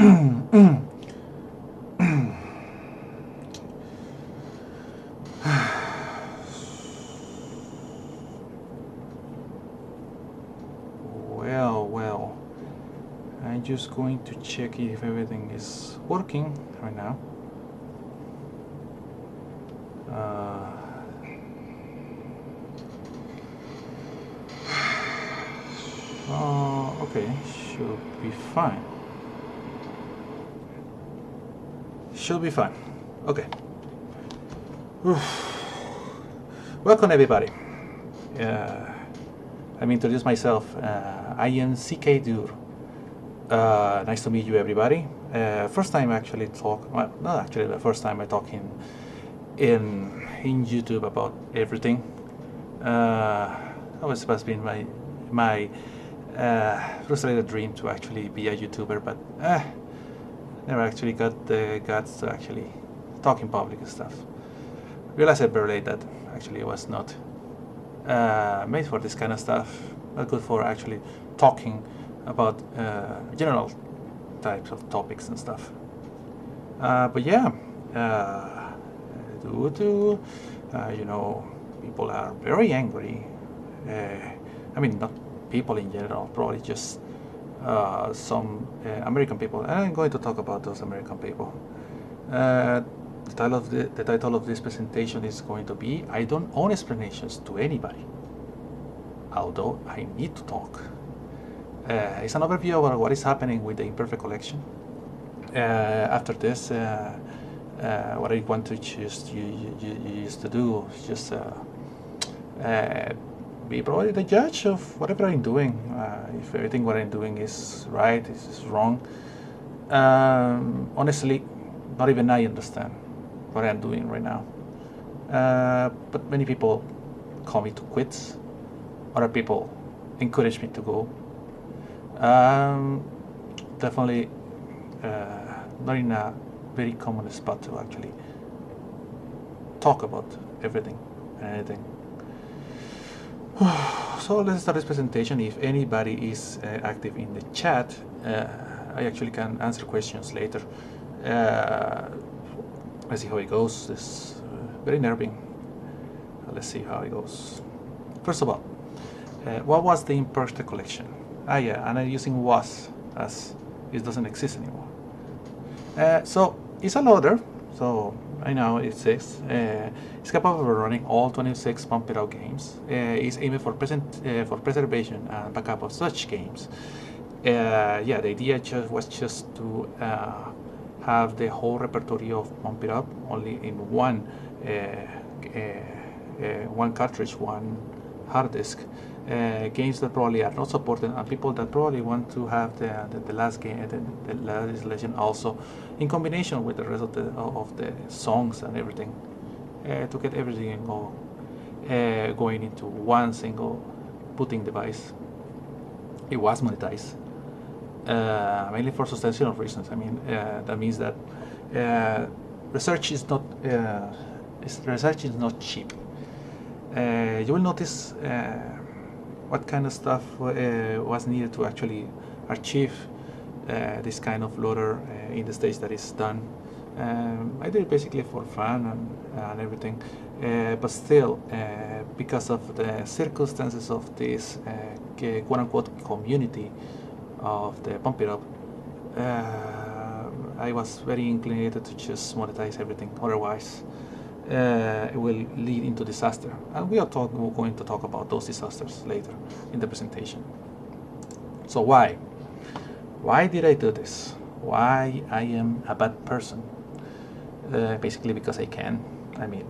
Well, I'm just going to check if everything is working right now. Okay, should be fine. Should be fine. Okay. Welcome everybody. Let me introduce myself. I am CK Dur. Nice to meet you, everybody. First time I actually talk. Well, not actually the first time I talk in YouTube about everything. Always has been my frustrated dream to actually be a YouTuber, but never actually got the guts to actually talk in public and stuff. Realized very late that actually it was not made for this kind of stuff, not good for actually talking about general types of topics and stuff. But yeah, you know, people are very angry. I mean, not people in general, probably just some American people. And I'm going to talk about those American people. The title of this presentation is going to be I don't own explanations to anybody, although I need to talk. It's an overview about what is happening with the Imperfect collection. After this, what I want to just used to do is just be probably the judge of whatever I'm doing. If everything what I'm doing is right, is wrong. Honestly, not even I understand what I'm doing right now. But many people call me to quit. Other people encourage me to go. Definitely not in a very common spot to actually talk about everything and anything. So let's start this presentation. If anybody is active in the chat, I actually can answer questions later. Let's see how it goes. This is very nerving. Let's see how it goes. First of all, what was the Imperfect collection? Yeah, and I'm using was as it doesn't exist anymore. So it's a loader. So I know it says it's capable of running all 26 Pump It Out games. It's aimed for preservation and backup of such games. Yeah, the idea was just to have the whole repertoire of Pump It Up only in one cartridge, one hard disk. Games that probably are not supported, and people that probably want to have the last game, the last legend also, in combination with the rest of the songs and everything, to get everything going into one single booting device. It was monetized, mainly for substantial reasons. I mean, that means that research is not cheap. You will notice what kind of stuff was needed to actually achieve this kind of loader in the stage that is done. I did it basically for fun and everything, but still, because of the circumstances of this quote-unquote community of the Pump It Up, I was very inclined to just monetize everything. Otherwise, it will lead into disaster, and we're going to talk about those disasters later in the presentation. So why did I do this? Why I am a bad person? Basically because I can. I mean,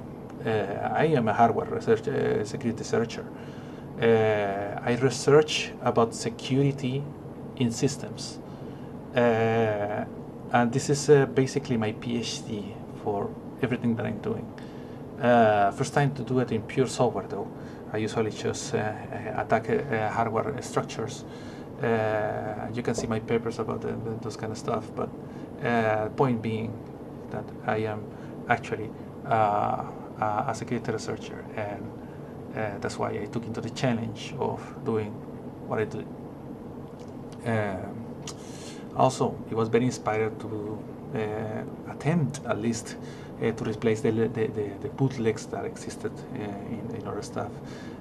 I am a hardware security researcher. I research about security in systems, and this is basically my PhD for everything that I'm doing. First time to do it in pure software though. I usually just attack hardware structures. You can see my papers about those kind of stuff, but point being that I am actually a security researcher, and that's why I took into the challenge of doing what I do. Also, it was very inspired to attempt at least to replace the bootlegs that existed in other stuff.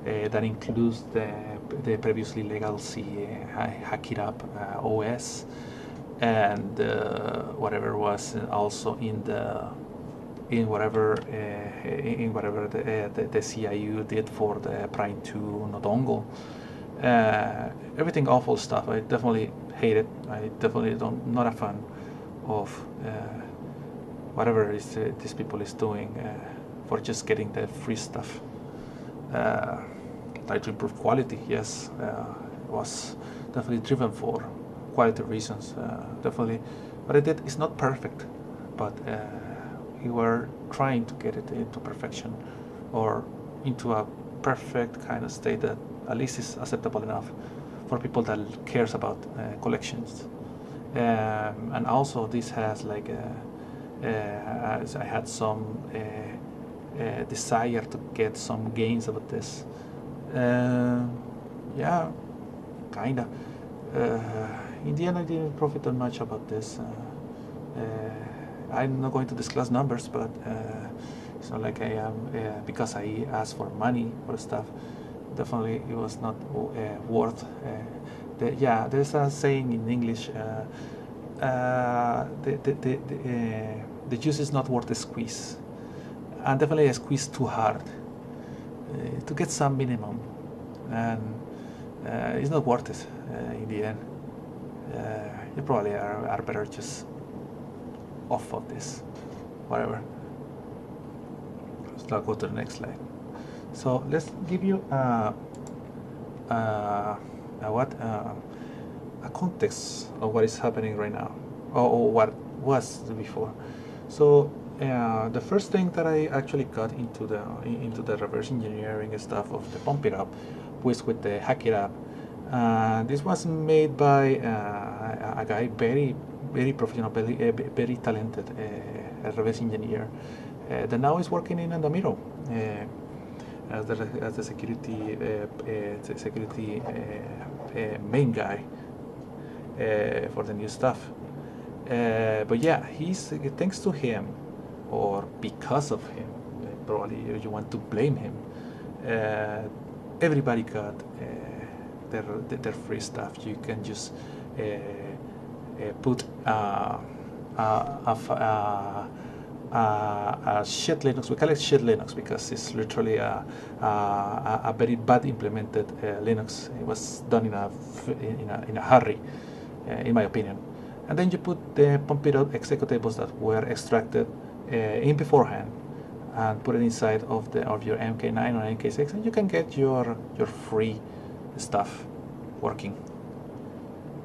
That includes the previously legal Hack It Up OS, and whatever was also in whatever the CIU did for the Prime 2 Nodongle. Everything awful stuff. I definitely hate it. I definitely not a fan of whatever these people is doing for just getting the free stuff. Try to improve quality. Yes, was definitely driven for quality reasons. Definitely, what I did is not perfect, but we were trying to get it into perfection, or into a perfect kind of state that at least is acceptable enough for people that cares about collections. And also this has like I had some desire to get some gains about this. Yeah, kinda. In the end, I didn't profit that much about this. I'm not going to disclose numbers, but it's not like I am because I asked for money for stuff. Definitely, it was not worth. There's a saying in English: the juice is not worth the squeeze, and definitely I squeezed too hard to get some minimum, and it's not worth it in the end. You probably are better just off of this, whatever. So I'll go to the next slide. So let's give you a context of what is happening right now, or what was before. So the first thing that I actually got into the reverse engineering stuff of the Pump It Up was with the Hack It Up. This was made by a guy very professional, very talented reverse engineer that now is working in Andamiro as the security main guy for the new stuff. But yeah, he's thanks to him, or because of him, probably you want to blame him. Everybody got their free stuff. You can just put a shit Linux. We call it shit Linux because it's literally a very bad implemented Linux. It was done in a hurry, in my opinion. And then you put the Pump It Up executables that were extracted in beforehand, and put it inside of your MK9 or MK6, and you can get your free stuff working.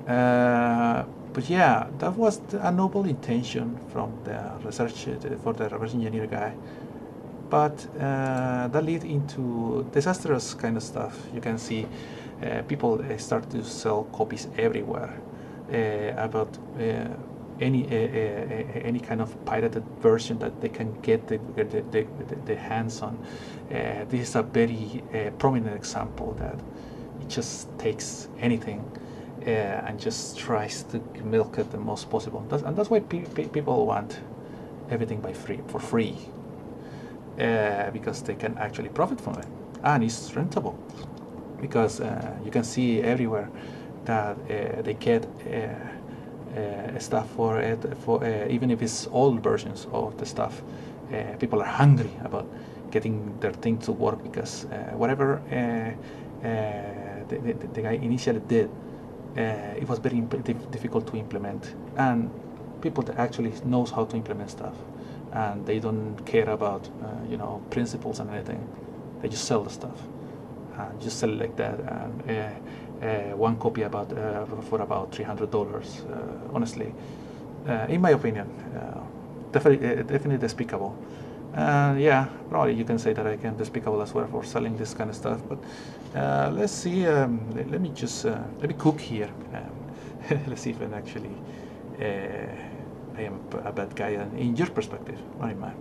But yeah, that was a noble intention from the research for the reverse engineer guy. But that led into disastrous kind of stuff. You can see people start to sell copies everywhere about any kind of pirated version that they can get the hands on. This is a very prominent example that it just takes anything and just tries to milk it the most possible. And that's why people want everything for free, because they can actually profit from it, and it's rentable, because you can see everywhere that they get stuff for it, even if it's old versions of the stuff. People are hungry about getting their thing to work, because whatever the guy initially did, it was very difficult to implement, and people that actually knows how to implement stuff, and they don't care about principles and anything. They just sell the stuff, and just sell it like that, and one copy for about $300. Honestly, in my opinion, definitely despicable. Yeah, probably you can say that I am despicable as well for selling this kind of stuff. But let's see. Let me cook here. Let's see if I'm actually I am a bad guy in your perspective, not in mine.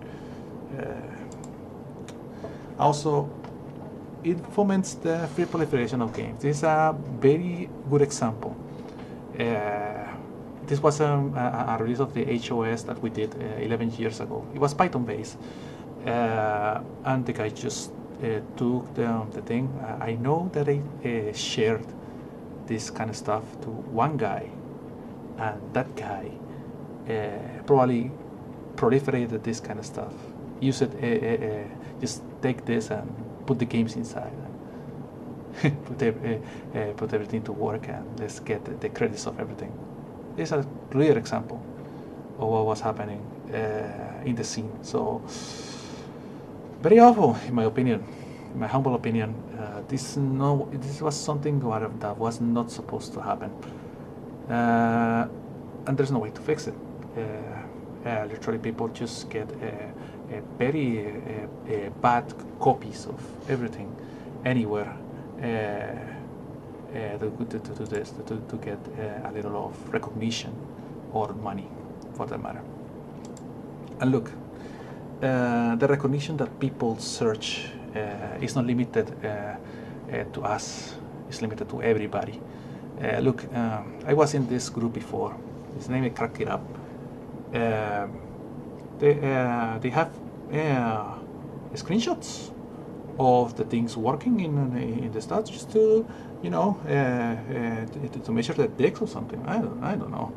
Also, it foments the free proliferation of games. This is a very good example. This this was a release of the HOS that we did 11 years ago. It was Python based, and the guy just took the thing. I know that I shared this kind of stuff to one guy, and that guy probably proliferated this kind of stuff. Use it, just take this and put the games inside, and put everything to work, and let's get the credits of everything. This is a clear example of what was happening in the scene. So very awful, in my opinion, in my humble opinion. This was something that was not supposed to happen, and there's no way to fix it. Literally, people just get very bad copies of everything anywhere to get a little of recognition or money, for that matter. And look, the recognition that people search is not limited to us, it's limited to everybody. Look, I was in this group before. His name is Crack It Up. They have screenshots of the things working in the stats, just to, you know, to measure the decks or something. I don't know.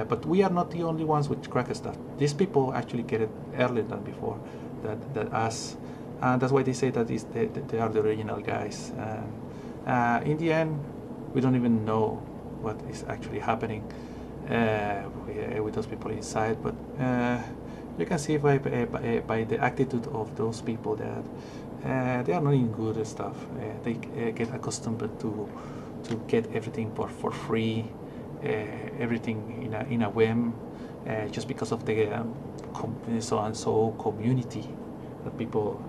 But we are not the only ones with cracker stuff. These people actually get it earlier than before, that us, and that's why they say that they are the original guys. In the end, we don't even know what is actually happening with those people inside, but you can see by the attitude of those people that they are not in good stuff. They get accustomed to get everything for free, everything in a whim, just because of the so and so community, that people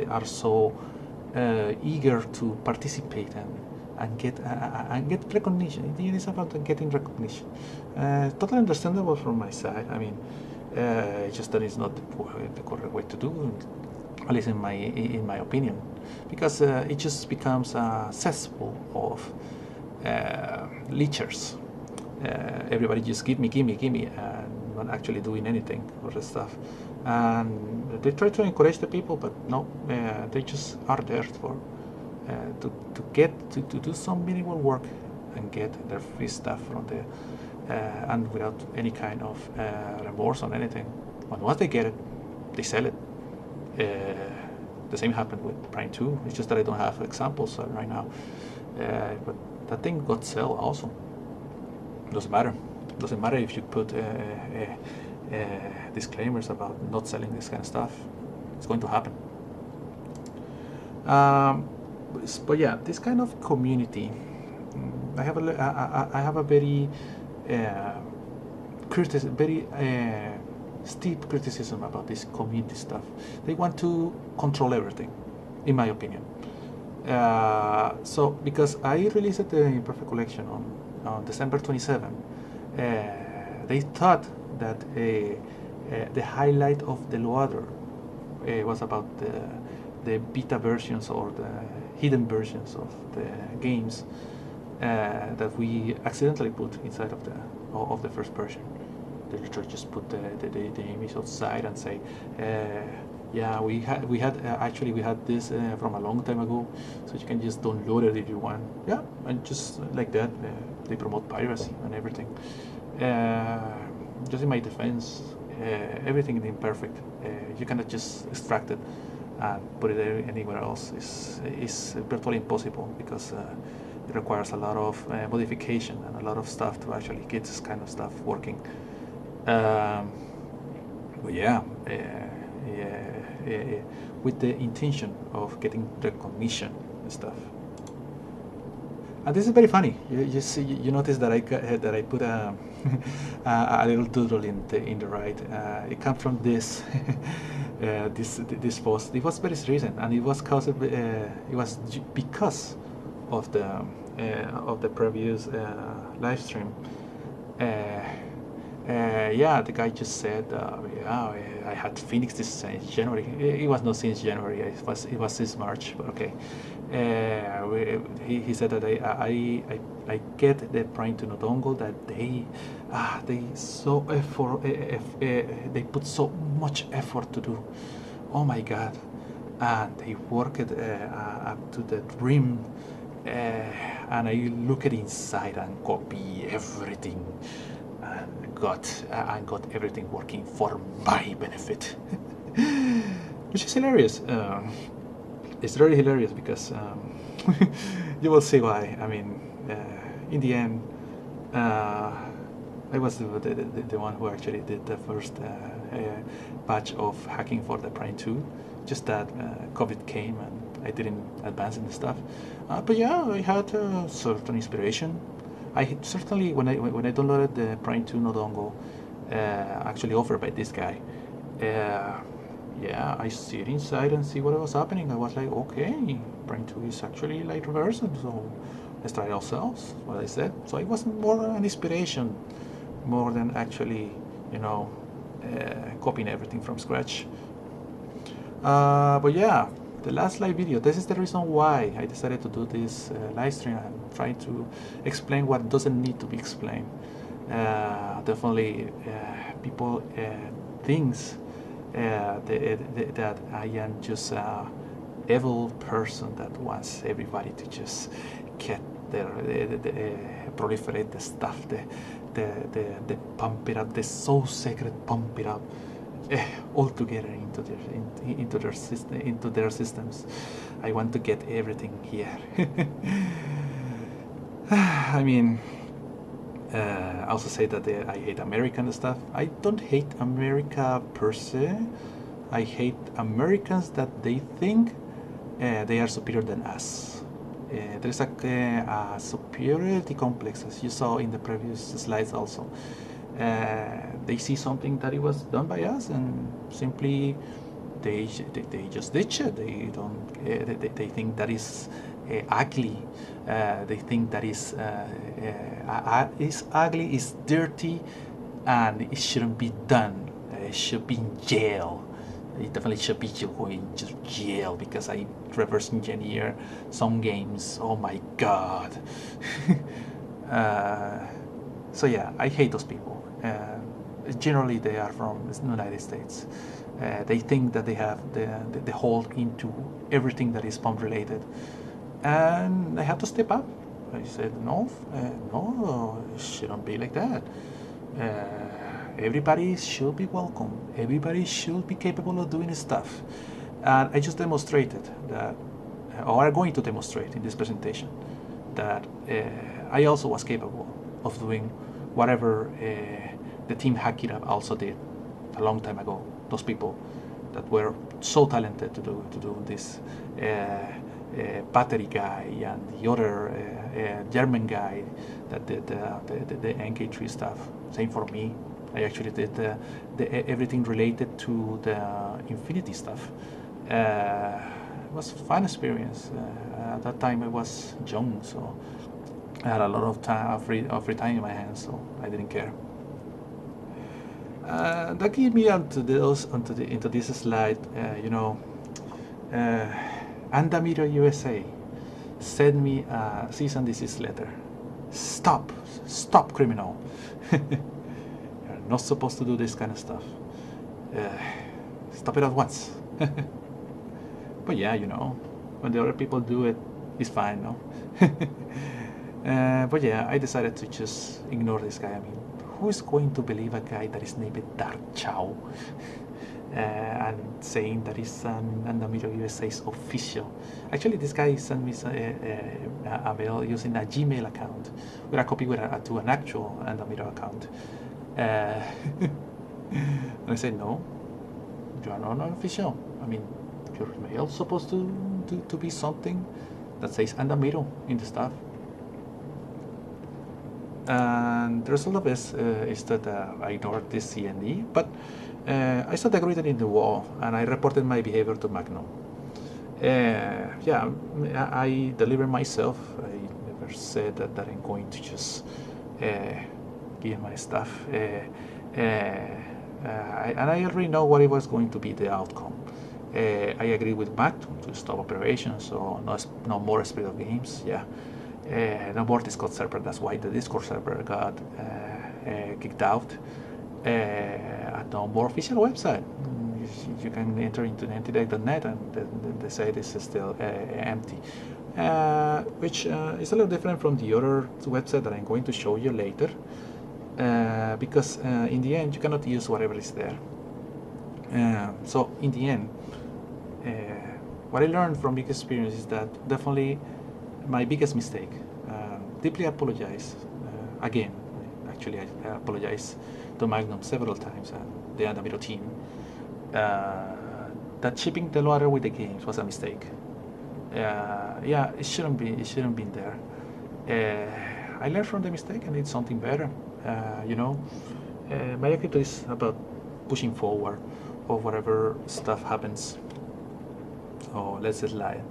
are so eager to participate and get recognition. It is about getting recognition. Totally understandable from my side. I mean, just that is not the correct way to do, at least in my opinion, because it just becomes a cesspool of leechers. Everybody just give me, and not actually doing anything for the stuff. And they try to encourage the people, but no, they just are there for to do some minimal work and get their free stuff from there, and without any kind of remorse on anything. But once they get it, they sell it. The same happened with Prime 2. It's just that I don't have examples right now. But that thing got sold also. Doesn't matter. Doesn't matter if you put disclaimers about not selling this kind of stuff. It's going to happen. But yeah, this kind of community, I have a very steep criticism about this community stuff. They want to control everything, in my opinion. So because I released the Imperfect collection on December 27, they thought that the highlight of the loader was about the beta versions or the hidden versions of the games that we accidentally put inside of the first version. They literally just put the image outside and say, yeah, we had this from a long time ago, so you can just download it if you want. Yeah, and just like that, they promote piracy and everything. Just in my defense, everything in Imperfect, you cannot just extract it and put it anywhere else. Is virtually impossible, because it requires a lot of modification and a lot of stuff to actually get this kind of stuff working. But yeah, with the intention of getting recognition and stuff. And this is very funny. You notice that I put a little doodle in the right. It comes from this this post. It was very recent, and it was because of the previous live stream. Yeah, the guy just said, yeah, I had Phoenix this since January. It was not since January. It was since March. But okay. He said that I get the prime to Nodongo that they so effort they put so much effort to do. Oh my God, and they work it up to the rim. And I look at inside and copy everything and got everything working for my benefit, which is hilarious. It's really hilarious because you will see why. I mean, in the end, uh, I was the one who actually did the first batch of hacking for the Prime 2. Just that COVID came and I didn't advance in the stuff. But yeah, I had certain inspiration. I certainly, when I downloaded the Prime 2 Nodongo, actually offered by this guy, yeah, I sit inside and see what was happening. I was like, okay, Prime 2 is actually like reversed, so let's try it ourselves, what I said. So it wasn't more an inspiration, more than actually, copying everything from scratch. But yeah, the last live video, this is the reason why I decided to do this live stream and try to explain what doesn't need to be explained. Definitely people thinks that I am just a evil person that wants everybody to just get their proliferate the stuff, the pump it up, the so sacred pump it up all together into their systems. I want to get everything here. I mean, I also say that I hate American stuff. I don't hate America per se. I hate Americans that they think they are superior than us. There's a superiority complex, as you saw in the previous slides also. They see something that it was done by us and simply they just ditch it. They don't. They think that is ugly. They think that is ugly, is dirty, and it shouldn't be done. It should be in jail. It definitely should be going to jail because I reverse engineer some games. Oh my God. So yeah, I hate those people. Generally, they are from the United States. They think that they have the hold into everything that is pump related, and I have to step up. I said no, no, it shouldn't be like that. Everybody should be welcome. Everybody should be capable of doing stuff, and I just demonstrated that, or I'm going to demonstrate in this presentation, that I also was capable of doing whatever the team Hack It Up also did a long time ago. Those people that were so talented to do this, battery guy and the other German guy that did the NK3 stuff. Same for me. I actually did everything related to the Infinity stuff. It was a fun experience. At that time I was young, so I had a lot of time, free time in my hands, so I didn't care. That gave me into this slide. Andamiro USA sent me a cease and desist letter. Stop, criminal. You're not supposed to do this kind of stuff. Stop it at once. But yeah, when the other people do it, it's fine, no? But yeah, I decided to just ignore this guy. I mean, who is going to believe a guy that is named Dark Chow and saying that he's an Andamiro USA's official? Actually, this guy sent me a mail using a Gmail account with a copy to an actual Andamiro account. And I said, no, you are not an official. I mean, your mail is supposed to be something that says Andamiro in the stuff. And the result of this is that I ignored this CND, but I started agreeing in the wall, and I reported my behavior to Magnum. Yeah, I delivered myself. I never said that I'm going to just give my stuff. And I already know what it was going to be the outcome. I agree with Matt to stop operations, so no more Spirit of Games. Yeah, no more Discord server. That's why the Discord server got kicked out. And no more official website. You can enter into nentdeck.net and they say this is still empty, which is a little different from the other website that I'm going to show you later, because in the end you cannot use whatever is there. So in the end, what I learned from big experience is that definitely my biggest mistake. Deeply apologize again. Actually, I apologize to Magnum several times and the Andamiro team. That shipping the loader with the games was a mistake. Yeah, it shouldn't be. It shouldn't been there. I learned from the mistake and did something better. My activity is about pushing forward or whatever stuff happens. So let's slide.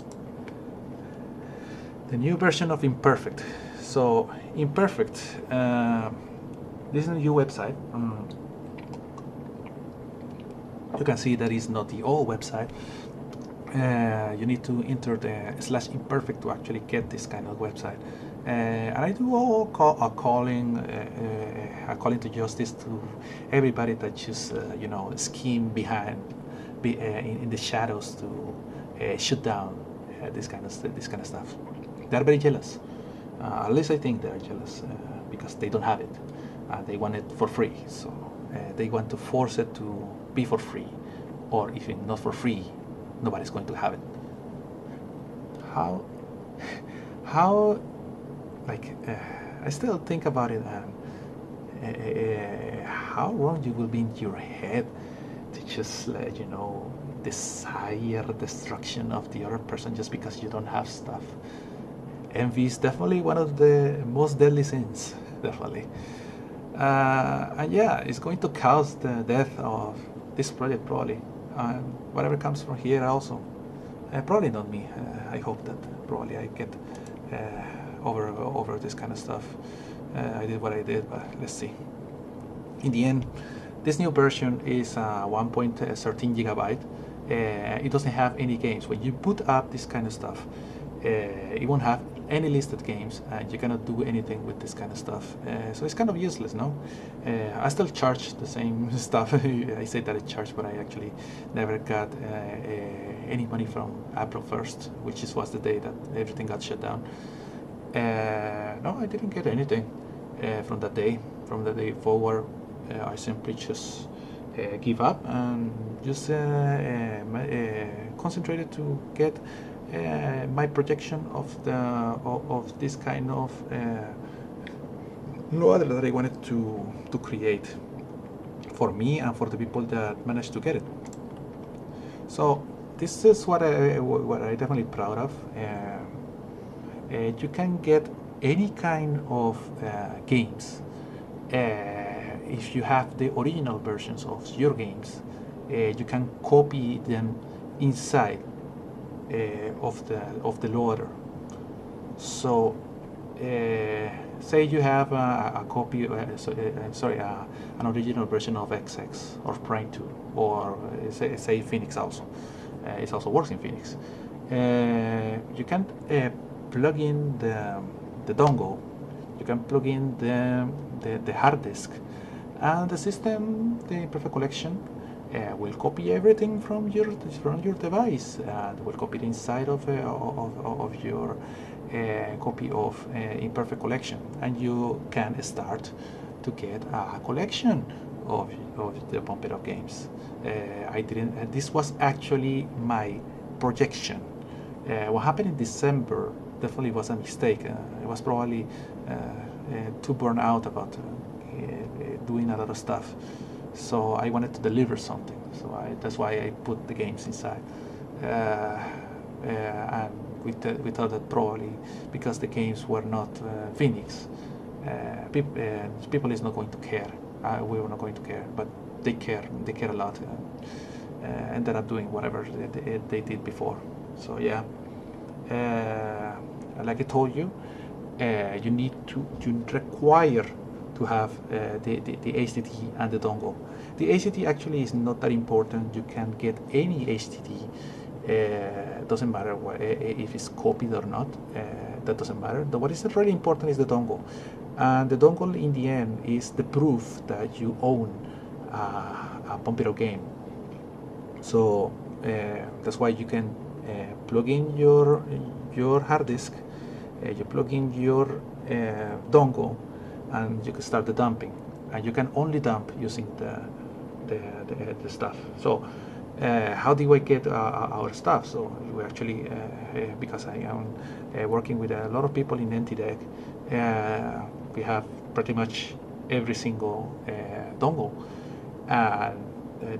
The new version of Imperfect. So Imperfect. This is a new website. You can see that is not the old website. You need to enter the /imperfect to actually get this kind of website. And I do a calling to justice to everybody that just scheme behind, in the shadows to shut down this kind of stuff. They're very jealous. At least I think they're jealous because they don't have it. They want it for free, so they want to force it to be for free, or if it's not for free, nobody's going to have it. How like I still think about it, and how wrong you will be in your head to just desire destruction of the other person just because you don't have stuff. Envy is definitely one of the most deadly sins, definitely. And yeah, it's going to cause the death of this project probably. Whatever comes from here also. Probably not me. I hope that probably I get over this kind of stuff. I did what I did, but let's see. In the end, this new version is 1.13 gigabyte. It doesn't have any games. When you put up this kind of stuff, it won't have any listed games, and you cannot do anything with this kind of stuff. So it's kind of useless, no? I still charge the same stuff. I say that I charge, but I actually never got any money from April 1st, which was the day that everything got shut down. No, I didn't get anything from that day. From the day forward, I simply just give up and just concentrated to get my projection of this kind of loader that I wanted to create for me and for the people that managed to get it. So this is what I'm definitely proud of. You can get any kind of games if you have the original versions of your games. You can copy them inside of the loader. So say you have a copy, an original version of XX or Prime 2, or say Phoenix also. It also works in Phoenix. You can plug in the dongle. You can plug in the hard disk, and the system, the Imperfect collection, will copy everything from your device and will copy it inside of your copy of Imperfect collection, and you can start to get a collection of the Pump It Up games. I didn't. This was actually my projection. What happened in December definitely was a mistake. I was probably too burned out about doing a lot of stuff. So I wanted to deliver something. So that's why I put the games inside. And we thought that probably because the games were not Phoenix, people is not going to care. We were not going to care, but they care. They care a lot. Ended up doing whatever they did before. So yeah, like I told you, you require to to have the HDD and the dongle. The HDD actually is not that important. You can get any HDD. Doesn't matter if it's copied or not. That doesn't matter. What is really important is the dongle. And the dongle in the end is the proof that you own a Pump It Up game. So that's why you can plug in your hard disk, you plug in your dongle, and you can start the dumping. And you can only dump using the stuff. So how do I get our stuff? So we actually, because I am working with a lot of people in NTDEC, we have pretty much every single dongle, and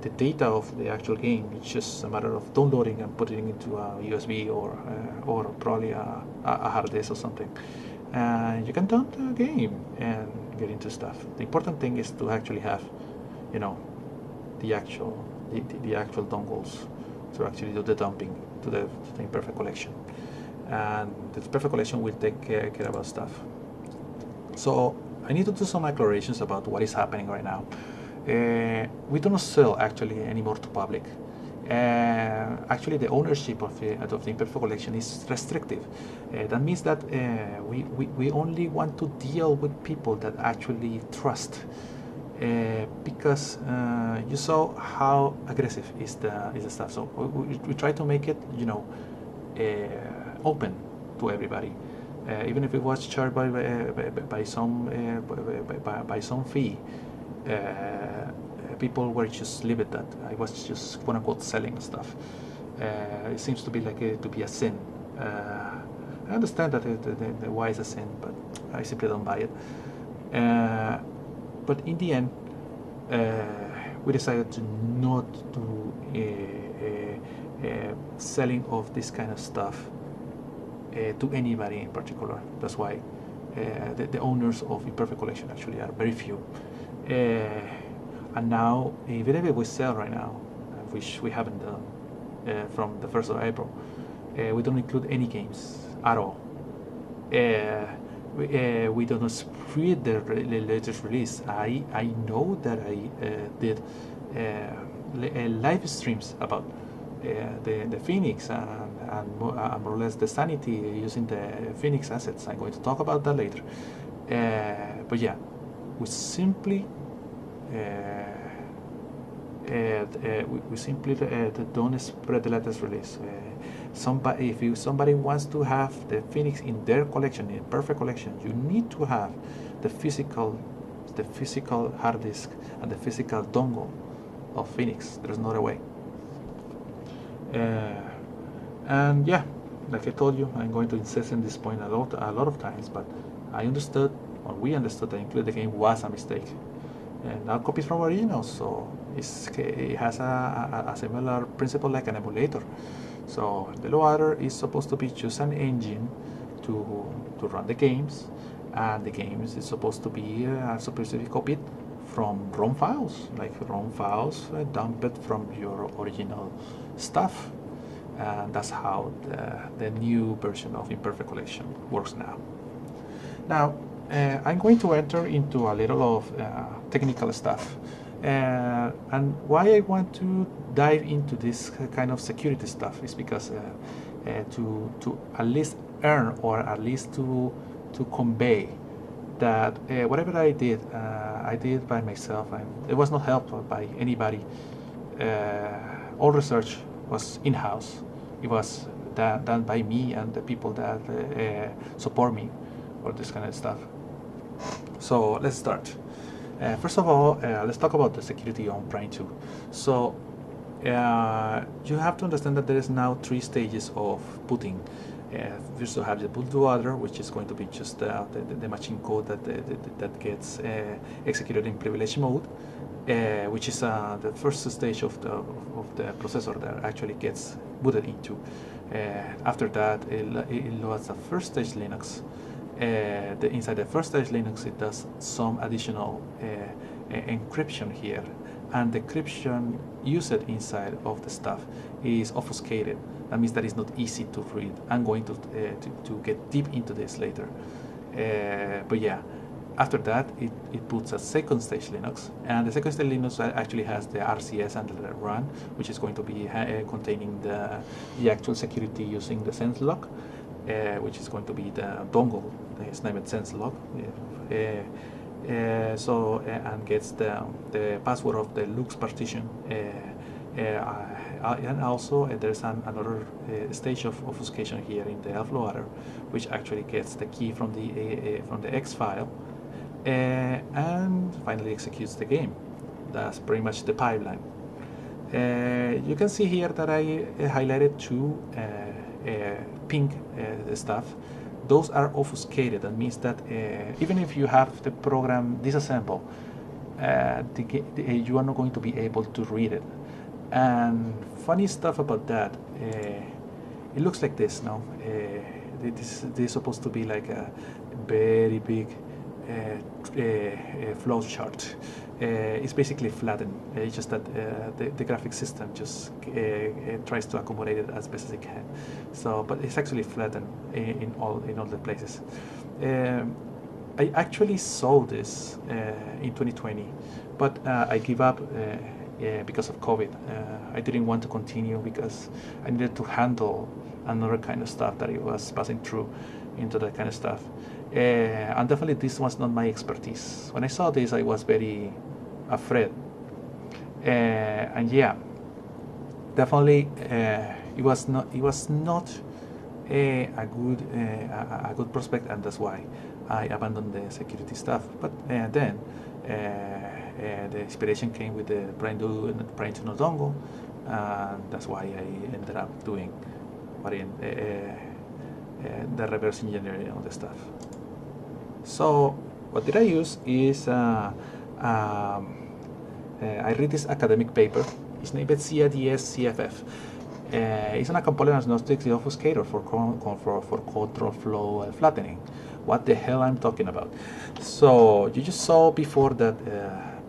the data of the actual game, it's just a matter of downloading and putting it into a USB or probably a hard disk or something. And you can dump the game and get into stuff. The important thing is to actually have, you know, the actual dongles to actually do the dumping to the Imperfect collection. And the Imperfect collection will take care about stuff. So I need to do some aclarations about what is happening right now. We do not sell actually anymore to public. Actually, the ownership of the Imperfect collection is restrictive. That means that we only want to deal with people that actually trust. Because you saw how aggressive is the stuff. So we try to make it, you know, open to everybody. Even if it was charged by some fee, people were just leave it that I was just quote unquote selling stuff. It seems to be like to be a sin. I understand that why is a sin, but I simply don't buy it. But in the end, we decided to not do selling of this kind of stuff to anybody in particular. That's why the owners of Imperfect collection actually are very few. And now, even if we sell right now, which we haven't done from the 1st of April, we don't include any games at all. We do not spread the latest release. I know that I did live streams about the Phoenix and more or less the sanity using the Phoenix assets. I'm going to talk about that later. But yeah, we simply we simply don't spread the latest release. If somebody wants to have the Phoenix in their collection, in Imperfect collection, you need to have the physical hard disk and the physical dongle of Phoenix. There's no other way. And yeah, like I told you, I'm going to insist on this point a lot of times, but I understood, or we understood, that include the game was a mistake. And now copies from originals, so it has a similar principle like an emulator. So the loader is supposed to be just an engine to run the games, and the games is supposed to be copied from ROM files, like ROM files dumped from your original stuff. And that's how the new version of Imperfect collection works now. Now, I'm going to enter into a little of technical stuff. And why I want to dive into this kind of security stuff is because to at least earn, or at least to convey that whatever I did by myself, and it was not helped by anybody. All research was in-house. It was done by me and the people that support me for this kind of stuff. So let's start. First of all, let's talk about the security on Prime 2. So you have to understand that there is now 3 stages of booting. First, you have the bootloader, which is going to be just the machine code that gets executed in privilege mode, which is the first stage of the processor that actually gets booted into. After that, it loads a first stage Linux. Inside the first stage Linux, it does some additional encryption here, and the encryption used inside of the stuff is obfuscated. That means that it's not easy to read. I'm going to get deep into this later. But yeah, After that, it puts a second stage Linux, and the second stage Linux actually has the RCS and the run, which is going to be containing the actual security using the sense-log, which is going to be the dongle, it's named sense-log. And gets the password of the Lux partition, and also there's another stage of obfuscation here in the offloader, which actually gets the key from the X file, and finally executes the game. That's pretty much the pipeline. You can see here that I highlighted two pink stuff. Those are obfuscated. That means that even if you have the program disassembled, you are not going to be able to read it. And funny stuff about that, it looks like this, no? This is supposed to be like a very big flow chart. It's basically flattened. It's just that the graphic system just tries to accommodate it as best as it can. So, but it's actually flattened in all the places. I actually saw this in 2020, but I gave up because of COVID. I didn't want to continue because I needed to handle another kind of stuff that it was passing through into that kind of stuff. And definitely this was not my expertise. When I saw this, I was very afraid. And yeah, definitely it was not a good prospect, and that's why I abandoned the security stuff. But then the inspiration came with the Brain to No dongle, and that's why I ended up doing the reverse engineering of the stuff. So what did I use is I read this academic paper. It's named CIDS CFF. It's an component agnostic obfuscator for control flow flattening. What the hell I'm talking about? So you just saw before that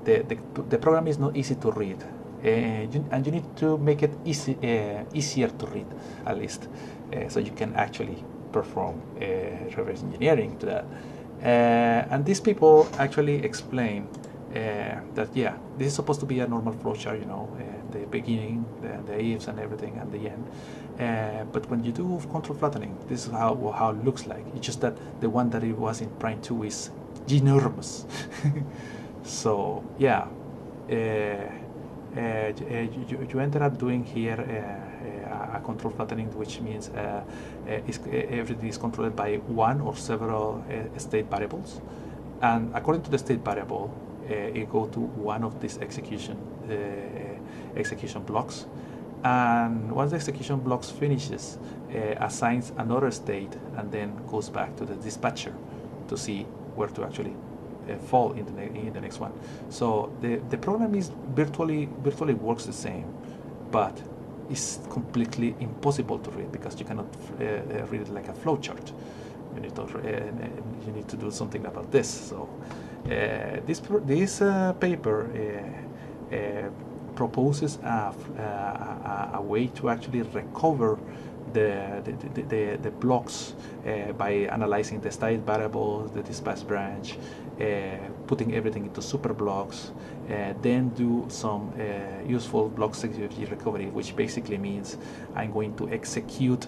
the program is not easy to read, and you need to make it easier to read, at least, so you can actually perform reverse engineering to that. And these people actually explain that yeah, this is supposed to be a normal flowchart, the beginning, the ifs and everything, and the end. But when you do control flattening, this is how it looks like. It's just that the one that it was in Prime 2 is ginormous. So yeah, you ended up doing here a control flattening, which means everything is controlled by one or several state variables, and according to the state variable, it go to one of these execution blocks, and once the execution blocks finishes, assigns another state, and then goes back to the dispatcher to see where to actually fall in the next one. So the program is virtually works the same, but it's completely impossible to read because you cannot read it like a flowchart. You need to do something about this. So this paper proposes a way to actually recover the blocks by analyzing the state variables, the dispatch branch, putting everything into super blocks, then do some useful block security recovery, which basically means I'm going to execute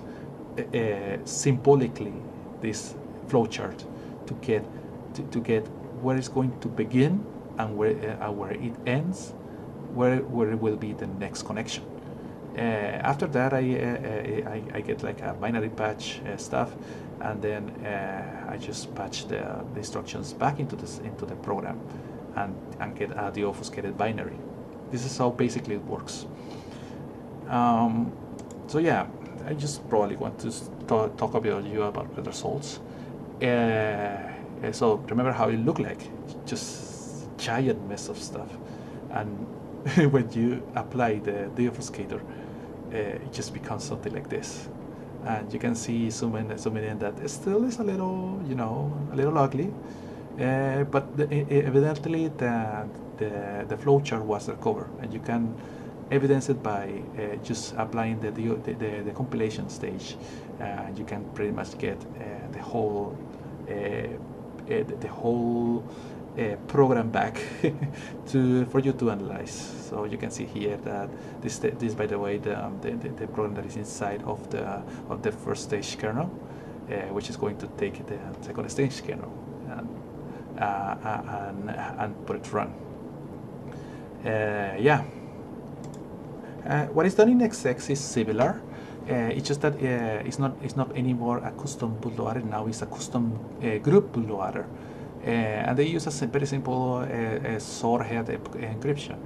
symbolically this flowchart to get where it's going to begin and where it ends, where it will be the next connection. After that, I get like a binary patch stuff, and then I just patch the instructions back into the program, and get the obfuscated binary. This is how basically it works. So yeah, I just probably want to talk about the results. So remember how it looked like, just giant mess of stuff, and when you apply the obfuscator, it just becomes something like this. And you can see zooming in that it still is a little, a little ugly, but evidently the flowchart was recovered, and you can evidence it by just applying the compilation stage, and you can pretty much get the whole the whole program back for you to analyze. So you can see here that this by the way, the program that is inside of the first stage kernel, which is going to take the second stage kernel and put it run. Yeah. What is done in XX is similar. It's just that it's not anymore a custom bootloader. Now it's a custom group bootloader, and they use a very simple sourcehead encryption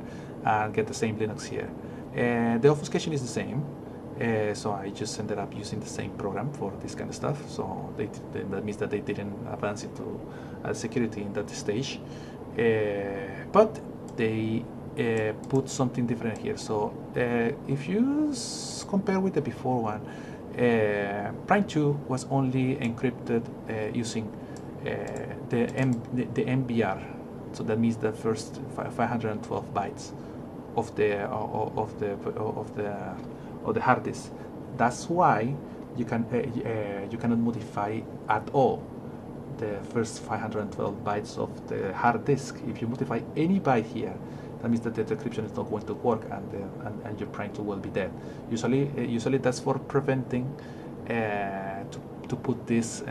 and get the same Linux here. The obfuscation is the same, so I just ended up using the same program for this kind of stuff. So that means that they didn't advance into security in that stage, but they put something different here. So if you compare with the before one, Prime 2 was only encrypted using the MBR. So that means the first 512 bytes of the hard disk. That's why you cannot modify at all the first 512 bytes of the hard disk. If you modify any byte here, that means that the decryption is not going to work, and your Prime 2 will be dead. Usually that's for preventing to put this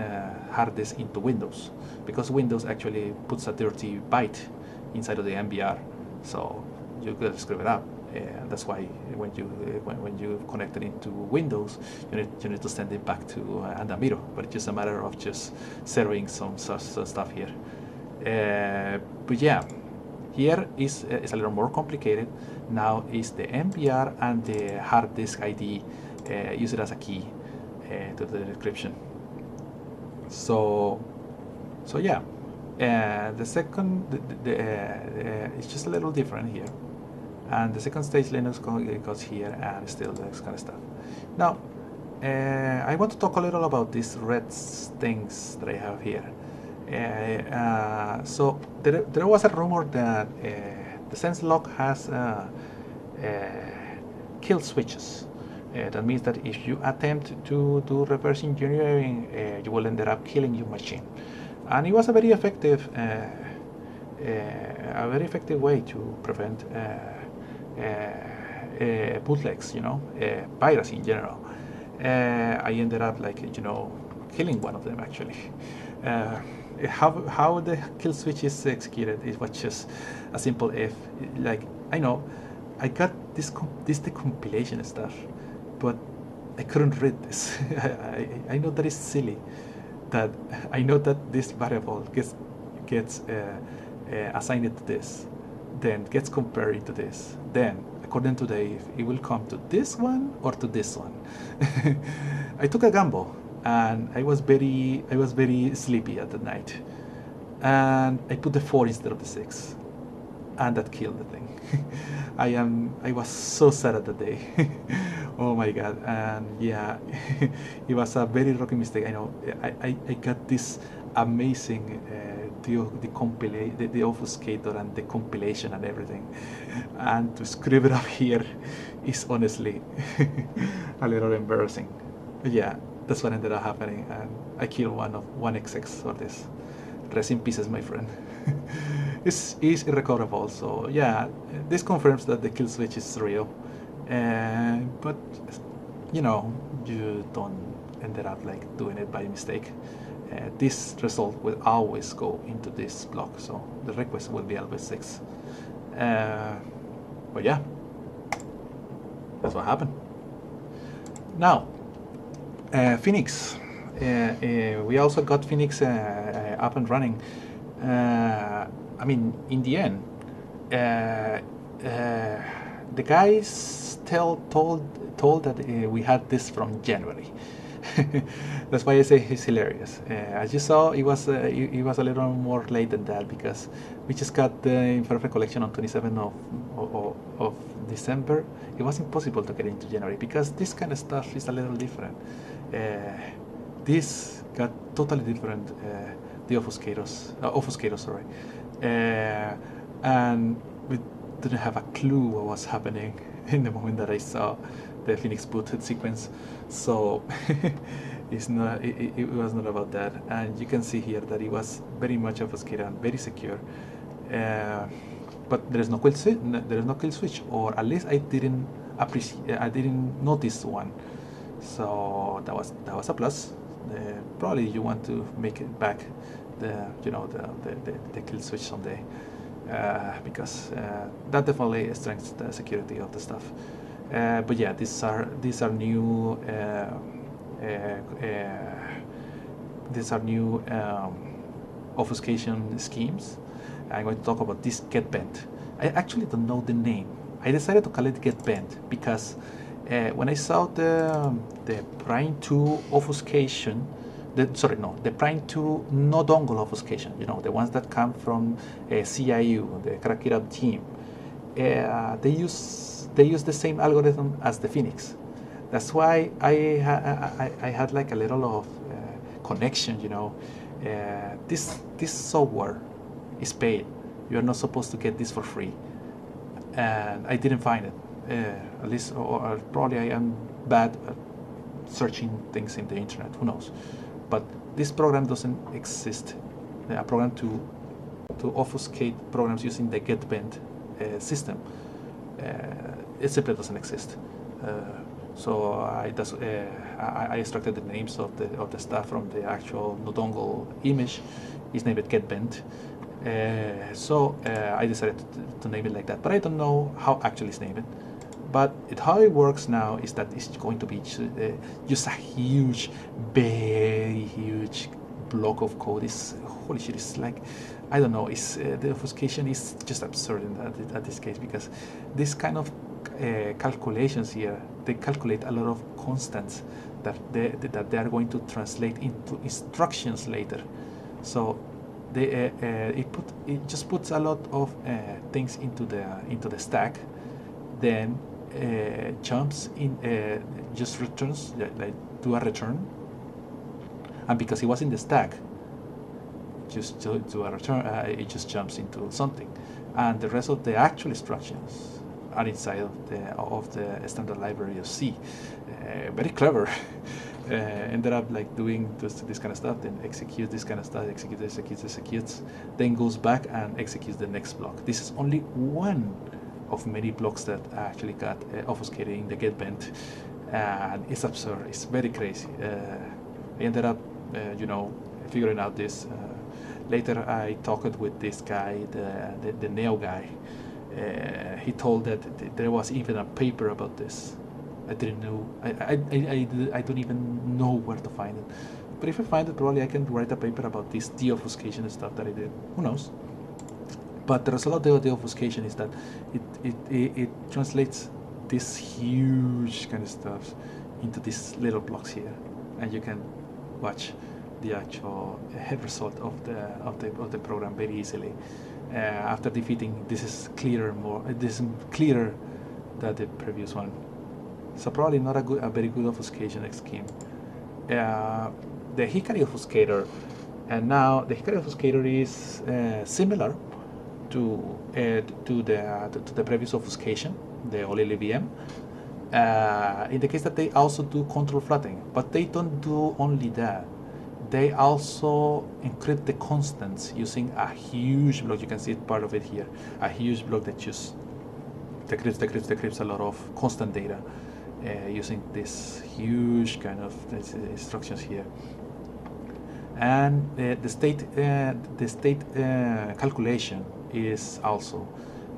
hard disk into Windows, because Windows actually puts a dirty byte inside of the MBR, so you gotta screw it up. And that's why when you connect it into Windows, you need to send it back to Andamiro. But it's just a matter of just zeroing some stuff here. But yeah. Here is a little more complicated. Now is the MBR and the hard disk ID use it as a key to the decryption. So yeah, the second it's just a little different here, and the second stage Linux goes here and still this kind of stuff. Now I want to talk a little about these red things that I have here. So there was a rumor that the SenseLog has kill switches. That means that if you attempt to do reverse engineering, you will end up killing your machine. And it was a very effective way to prevent bootlegs, piracy in general. I ended up killing one of them actually. How the kill switch is executed, it was just a simple if. I know I got this decompilation stuff, but I couldn't read this. I know that is silly, that I know that this variable gets assigned to this, then gets compared to this, then according to the if, it will come to this one or to this one. I took a gamble, and I was very sleepy at the night, and I put the 4 instead of the 6, and that killed the thing. I was so sad at the day. Oh my god. And yeah, it was a very rocky mistake. I know I got this amazing the obfuscator and the compilation and everything, and to screw it up here is honestly a little embarrassing. But yeah, that's what ended up happening, and I killed one XX for this. Rest in pieces, my friend. It's irrecoverable. So yeah, this confirms that the kill switch is real, but you don't end up doing it by mistake. This result will always go into this block, so the request will be always 6. But yeah, that's what happened. Now, Phoenix. We also got Phoenix up and running. I mean, in the end, the guys told that we had this from January. That's why I say he's hilarious. As you saw, it was a little more late than that, because we just got the Imperfect collection on 27th of December. It was impossible to get into January, because this kind of stuff is a little different. This got totally different, the obfuscators, sorry, and we didn't have a clue what was happening in the moment that I saw the Phoenix boot sequence. So It's not. It was not about that, and you can see here that it was very much obfuscated and very secure. Uh, but there is no there is no kill switch, or at least I didn't appreciate. I didn't notice one. So that was a plus. Probably you want to make it back the the kill switch someday, because that definitely strengthens the security of the stuff. But yeah, these are new these are new obfuscation schemes. I'm going to talk about this get bent. I actually don't know the name. I decided to call it get bent because when I saw the Prime 2 obfuscation, the Prime 2 no dongle obfuscation, the ones that come from CIU, the Crack It Up team, they use the same algorithm as the Phoenix. That's why I had like a little of connection, this software is paid. You're not supposed to get this for free, and I didn't find it. At least, or probably I am bad at searching things in the internet. Who knows? But this program doesn't exist. A program to obfuscate programs using the GetBent system. It simply doesn't exist. So I extracted the names of the stuff from the actual Nodongle image. It's named GetBent. So I decided to name it like that, but I don't know how actually it's named. But how it works now is that it's going to be just a huge, very huge block of code. It's holy shit. It's like, I don't know. It's the obfuscation is just absurd at this case, because this kind of calculations here, they calculate a lot of constants that they are going to translate into instructions later. So it just puts a lot of things into the stack, then jumps in, just returns, like do a return, and because it was in the stack, just to do a return, it just jumps into something, and the rest of the actual instructions are inside of the standard library of C. Very clever. Ended up like doing this kind of stuff, then execute this kind of stuff, executes, then goes back and executes the next block. This is only one of many blocks that actually got obfuscated in the GetBent, and it's absurd. It's very crazy. I ended up, figuring out this. Later, I talked with this guy, the Neo guy. He told that there was even a paper about this. I didn't know. I don't even know where to find it. But if I find it, probably I can write a paper about this de-obfuscation stuff that I did. Who knows? But the result of the obfuscation is that it translates this huge kind of stuff into these little blocks here, and you can watch the actual result of the program very easily. After defeating, this is clearer than the previous one. So probably not a very good obfuscation scheme. The Hikari obfuscator, and now the Hikari obfuscator is similar to the previous obfuscation, the OLLVM. In the case that they also do control flattening, but they don't do only that. They also encrypt the constants using a huge block. You can see part of it here. A huge block that just decrypts a lot of constant data using this huge kind of instructions here. And the state calculation is also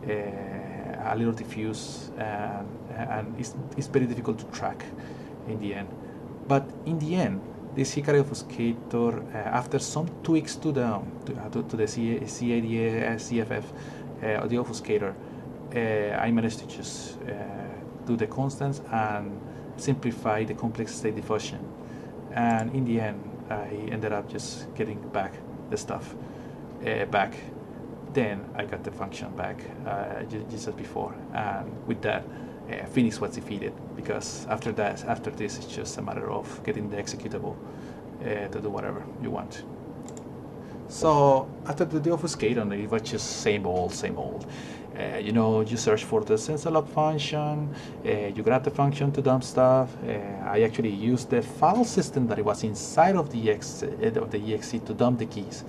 a little diffuse, and it's very difficult to track in the end. But in the end, this Hikari obfuscator, after some tweaks to the CADA, CFF, the obfuscator, I managed to just do the constants and simplify the complex state diffusion. And in the end, I ended up just getting back the stuff back. Then I got the function back just as before, and with that, Phoenix was defeated, because after this, it's just a matter of getting the executable to do whatever you want. So after the deobfuscating, it was just same old, same old. You know, you search for the sensor log function, you grab the function to dump stuff. I actually used the file system that it was inside of the exe to dump the keys.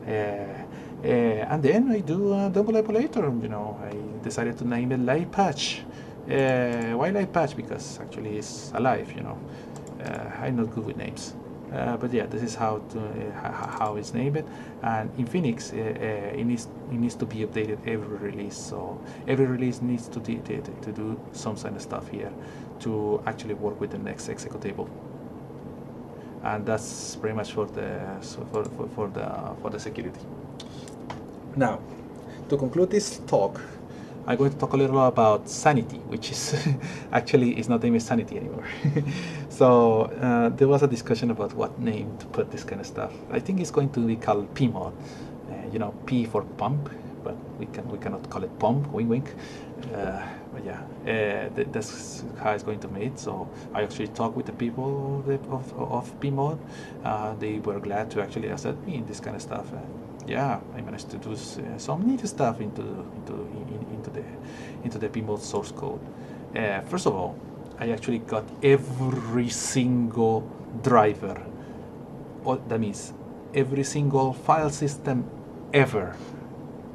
And then I do a double evaluator. You know, I decided to name it live patch. Why live patch? Because actually it's alive. You know, I'm not good with names. But yeah, this is how it's named, and in Phoenix it needs to be updated every release. So every release needs to do some kind of stuff here to actually work with the next executable, and that's pretty much for the security. Now, to conclude this talk, I'm going to talk a little about sanity, which is actually is not named sanity anymore. So there was a discussion about what name to put this kind of stuff. I think it's going to be called PMod. You know, P for pump, but we cannot call it pump. Wink, wink. But yeah, that's how it's going to be made. So I actually talked with the people of PMod. They were glad to actually accept me in this kind of stuff. Yeah, I managed to do some neat stuff into the PMod source code. First of all, I actually got every single driver. That means every single file system ever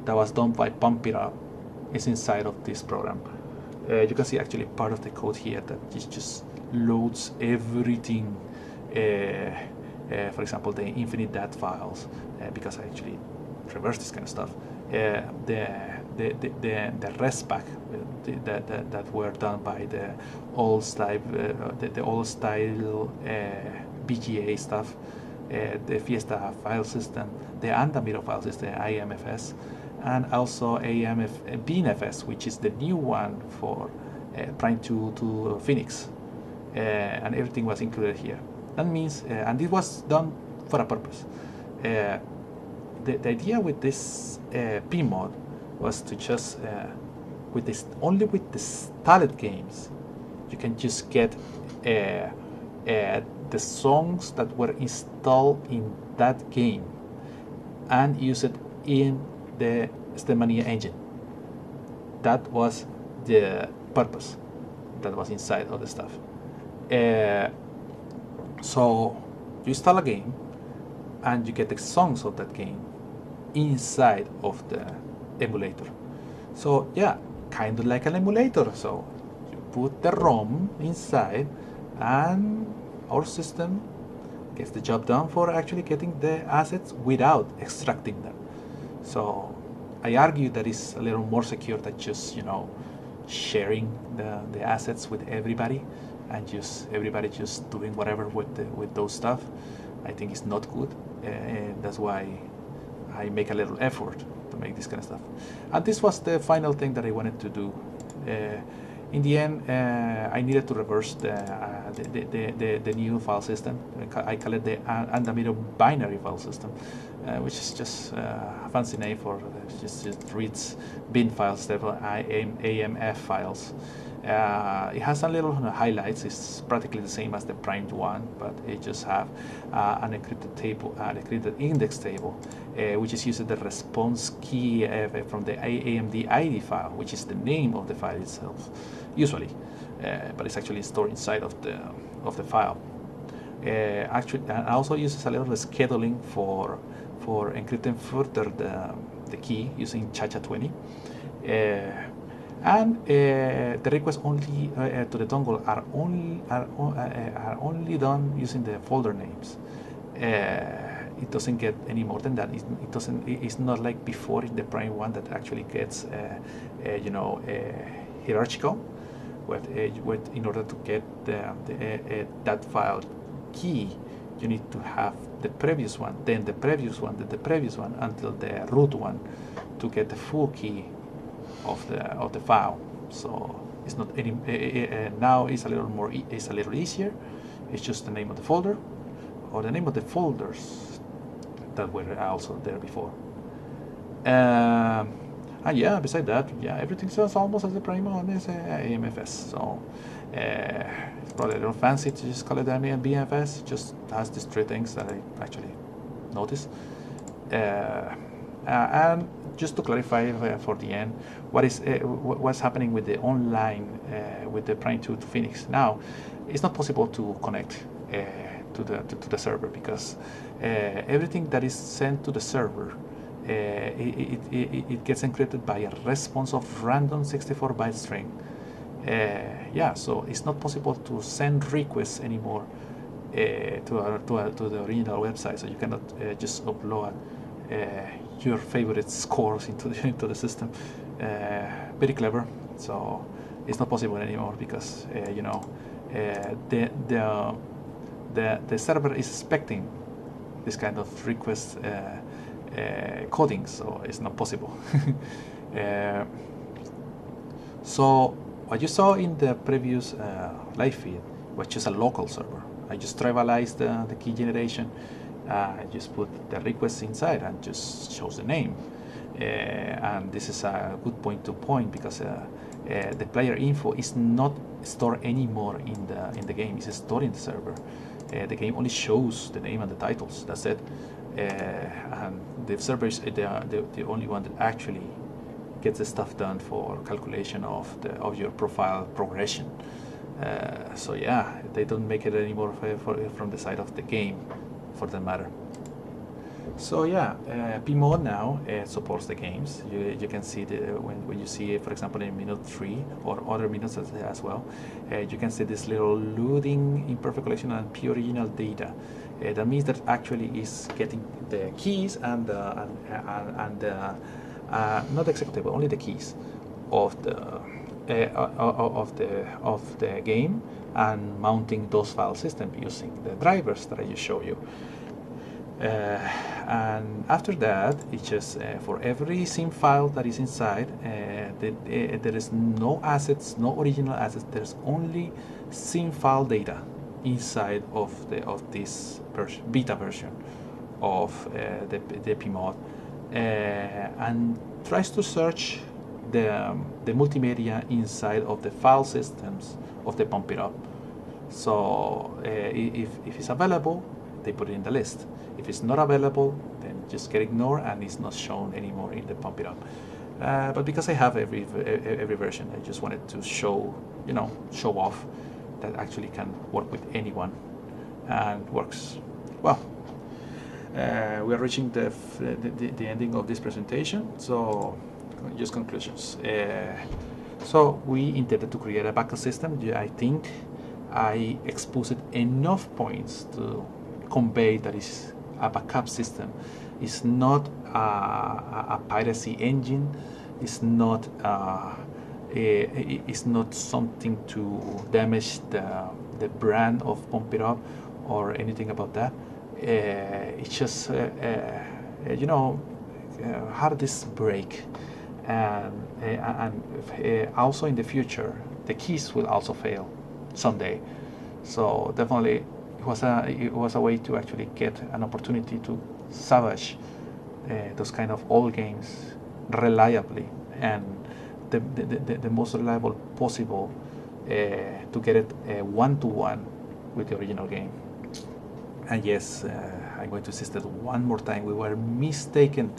that was done by Pump It Up is inside of this program. You can see actually part of the code here that just loads everything. For example, the infinite dat files, because I actually reverse this kind of stuff. The rest pack that were done by the old style BGA stuff, the Fiesta file system, the Andamiro file system, IMFS, and also BNFS, which is the new one for Prime 2 to Phoenix, and everything was included here. That means, and it was done for a purpose. The idea with this PMod was to just, only with the styled games, you can just get the songs that were installed in that game and use it in the StemMania engine. That was the purpose that was inside of the stuff. So you install a game and you get the songs of that game inside of the emulator. So yeah, kind of like an emulator. So you put the ROM inside and our system gets the job done for actually getting the assets without extracting them. So I argue that it's a little more secure than just, you know, sharing the assets with everybody and just everybody just doing whatever with those stuff. I think it's not good, and that's why I make a little effort to make this kind of stuff. And this was the final thing that I wanted to do. In the end, I needed to reverse the new file system. I call it the Andamiro binary file system, which is just a fancy name for just reads bin files, AMF files. It has a little highlights. It's practically the same as the primed one, but it just have an encrypted table, an encrypted index table, which is using the response key from the AMD ID file, which is the name of the file itself, usually, but it's actually stored inside of the file. Actually, and also uses a little scheduling for encrypting further the key using Cha-Cha-20. And the requests only to the dongle are only done using the folder names. It doesn't get any more than that. It's not like before in the Prime one that actually gets hierarchical. In order to get that file key, you need to have the previous one, then the previous one, then the previous one, until the root one to get the full key of the file. So it's not any now it's a little easier. It's just the name of the folder or the name of the folders that were also there before. And yeah, beside that, yeah, everything sounds almost as the Prime on this AMFS. So it's probably a little fancy to just call it BNFS. It just has these three things that I actually noticed. And just to clarify for the end, what's happening with the online with the Prime 2 to Phoenix now? It's not possible to connect to the server because everything that is sent to the server it gets encrypted by a response of random 64-byte string. Yeah, so it's not possible to send requests anymore to the original website. So you cannot just upload your favorite scores into the system. Very clever. So it's not possible anymore because you know the server is expecting this kind of request coding, so it's not possible. So what you saw in the previous live feed was just a local server. I just trivialized the key generation. I just put the request inside and just shows the name. And this is a good point to point because the player info is not stored anymore in the game. It's stored in the server. The game only shows the name and the titles. That's it. And the server is the only one that actually gets the stuff done for calculation of your profile progression. So yeah, they don't make it anymore from the side of the game, for that matter. So yeah, PMod now supports the games. You can see when you see, for example, in minute 3 or other minutes as well, you can see this little loading imperfect collection and pure original data. That means that actually is getting the keys and not executable, only the keys of the game, and mounting those file systems using the drivers that I just showed you. And after that, it's just for every sim file that is inside, there is no assets, no original assets. There's only sim file data inside of this beta version of the PMod, and tries to search the multimedia inside of the file systems of the Pump It Up. So if it's available, they put it in the list. If it's not available, then just get ignored and it's not shown anymore in the Pump It Up. But because I have every version, I just wanted to show off that actually can work with anyone and works well. We are reaching the ending of this presentation, so just conclusions. So we intended to create a backup system. I think I exposed enough points to convey that is a backup system. It's not a piracy engine. It's not something to damage the brand of Pump It Up or anything about that. It's just hard disk break, and also in the future the keys will also fail someday. So definitely it was a way to actually get an opportunity to salvage those kind of old games reliably, and the most reliable possible to get it one-to-one with the original game. And yes, I'm going to insist that one more time. We were mistaken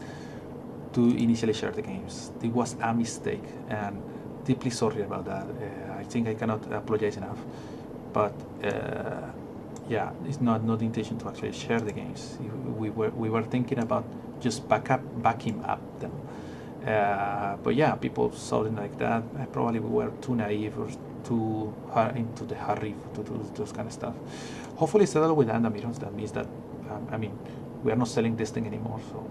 to initially share the games. It was a mistake, and deeply sorry about that. I think I cannot apologize enough. But yeah, it's not the intention to actually share the games. We were thinking about just backing up them. But yeah, people saw it like that. Probably we were too naive or too into the hurry to do those kind of stuff. Hopefully settle with Andamiros. That means that we are not selling this thing anymore. So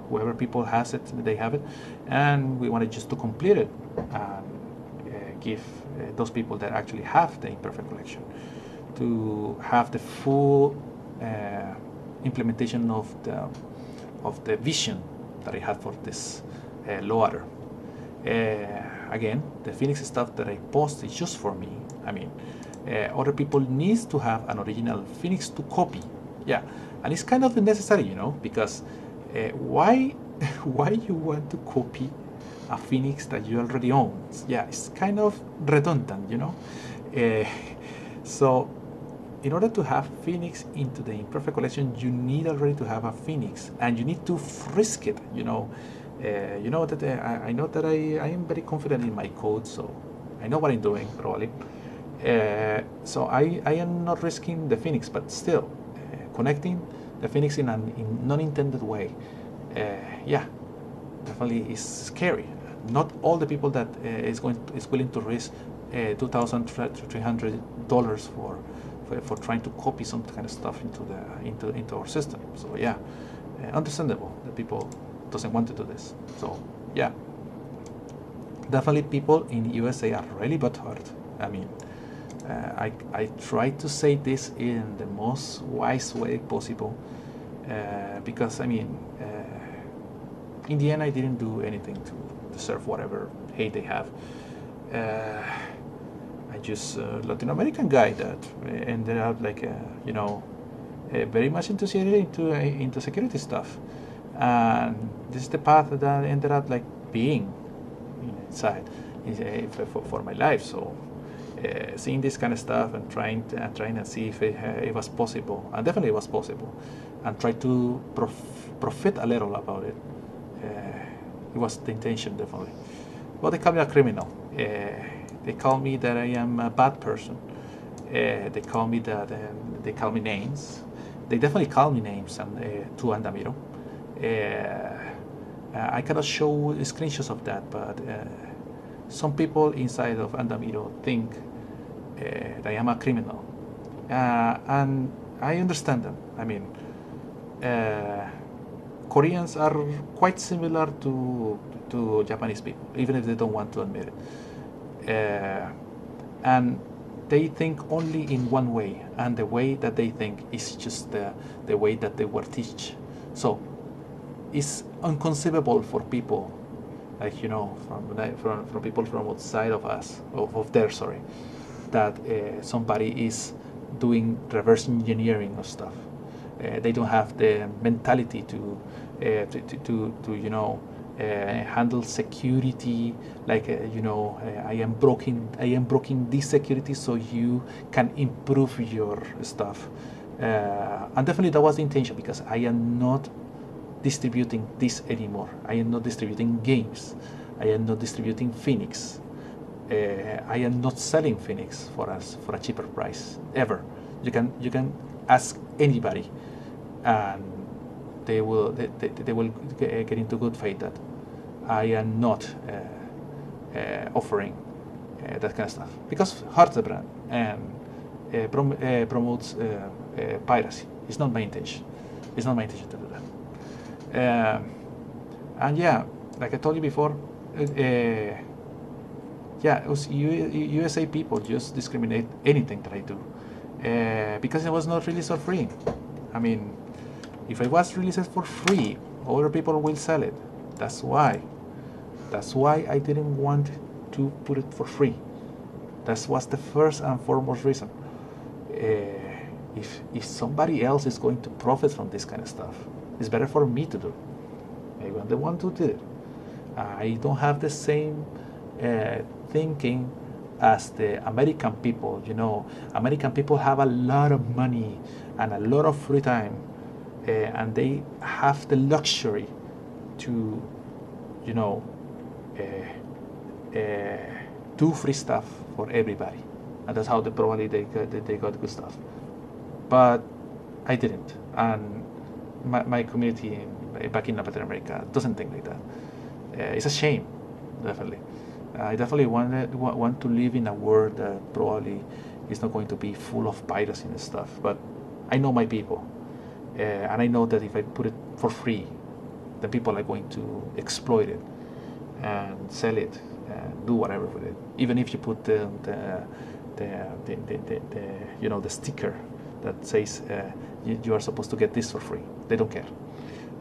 whoever people has it, they have it, and we wanted just to complete it and give those people that actually have the Imperfect collection to have the full implementation of the vision that I had for this loader. Again, the Phoenix stuff that I post is just for me. Other people needs to have an original Phoenix to copy. Yeah, and it's kind of necessary, because why you want to copy a Phoenix that you already own? Yeah, it's kind of redundant, So in order to have Phoenix into the Imperfect collection, you need already to have a Phoenix, and you need to frisk it. You know that I know that I am very confident in my code, so I know what I'm doing probably. So I am not risking the Phoenix, but still connecting the Phoenix in a non-intended way. Yeah, definitely is scary. Not all the people that is willing to risk $2,300 for trying to copy some kind of stuff into our system. So yeah, understandable that people doesn't want to do this. So yeah, definitely people in USA are really butthurt. I mean, I try to say this in the most wise way possible, because I mean, in the end, I didn't do anything to deserve whatever hate they have. I just Latin American guy that ended up like very much enthusiastic into security stuff, and this is the path that I ended up like being inside for my life. So seeing this kind of stuff and trying to see if it was possible, and definitely it was possible, and try to profit a little about it. It was the intention, definitely. Well, they call me a criminal. They call me that I am a bad person. They call me that. They call me names. They definitely call me names to Andamiro. I cannot show screenshots of that, but some people inside of Andamiro think that I am a criminal, and I understand them. I mean, Koreans are quite similar to Japanese people, even if they don't want to admit it. And they think only in one way, and the way that they think is just the way that they were taught. So it's inconceivable for people, like from people from outside of us, of there, sorry, that somebody is doing reverse engineering of stuff. They don't have the mentality to handle security like I am broken this security so you can improve your stuff, and definitely that was the intention, because I am not distributing this anymore. I am not distributing games. I am not distributing Phoenix. I am not selling Phoenix for a cheaper price ever. You can ask anybody, and they will get into good faith that I am not offering that kind of stuff, because hurts the brand and promotes piracy. It's not my intention. It's not my intention to do that. And yeah, like I told you before, yeah, it was USA people just discriminate anything that I do, because it was not released for free. I mean, if it was released for free, other people will sell it. That's why I didn't want to put it for free. That was the first and foremost reason. If somebody else is going to profit from this kind of stuff, it's better for me to do. Maybe I'm the one to do it. I don't have the same thinking as the American people. American people have a lot of money and a lot of free time, and they have the luxury to, do free stuff for everybody, and that's how they got good stuff. But I didn't, and my community back in Latin America doesn't think like that. It's a shame, definitely. I definitely want to live in a world that probably is not going to be full of piracy and stuff. But I know my people, and I know that if I put it for free, the people are going to exploit it and sell it and do whatever with it. Even if you put the sticker that says you are supposed to get this for free, they don't care,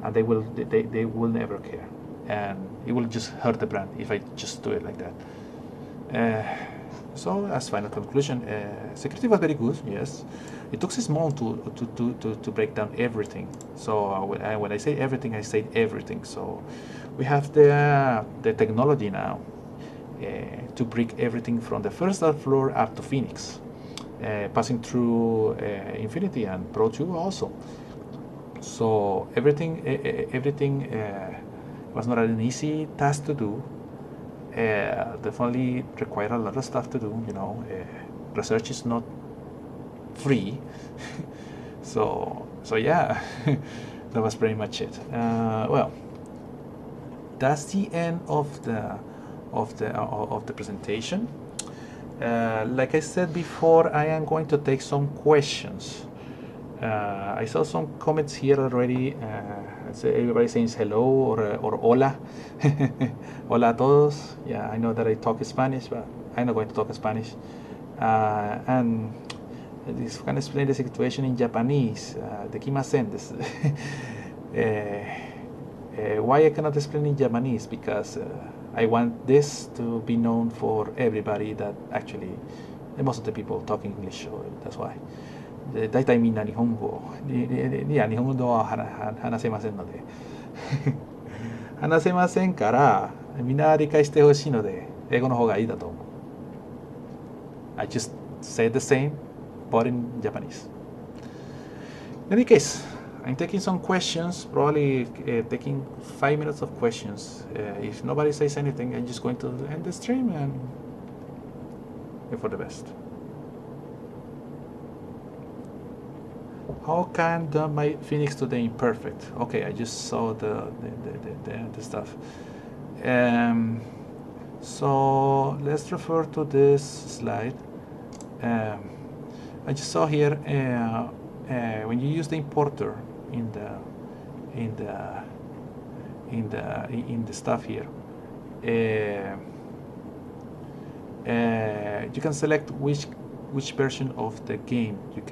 and they will never care, and it will just hurt the brand if I just do it like that. So as final conclusion, security was very good. Yes, it took us long to break down everything. So when I say everything, I say everything. So we have the technology now to break everything from the first floor up to Phoenix. passing through Infinity and Pro 2 also. So everything was not an easy task to do. Definitely required a lot of stuff to do. Research is not free. so yeah, that was pretty much it. Well, that's the end of the presentation. Like I said before, I am going to take some questions. I saw some comments here already. Everybody saying hello or hola. Hola a todos. Yeah, I know that I talk Spanish, but I'm not going to talk Spanish. And this can explain the situation in Japanese. Dekimasen desu. Why I cannot explain in Japanese? Because I want this to be known for everybody that actually most of the people talk English, so that's why. 大体みんな日本語いや日本語は話せませんので話せませんからみんな理解してほしいので英語の方がいいだと思う。I just say the same but in Japanese. In any case, I'm taking some questions, probably taking 5 minutes of questions. If nobody says anything, I'm just going to end the stream and hope for the best. How can my Phoenix to the Imperfect? Okay, I just saw the stuff. So let's refer to this slide. I just saw here when you use the importer in the stuff here, you can select which version of the game you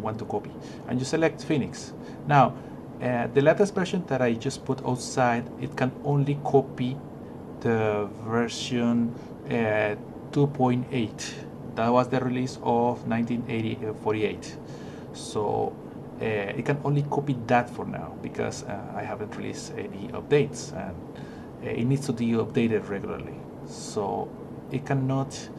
want to copy, and you select Phoenix. Now, the latest version that I just put outside, it can only copy the version 2.8. That was the release of 1948. So it can only copy that for now because I haven't released any updates, and it needs to be updated regularly. So it cannot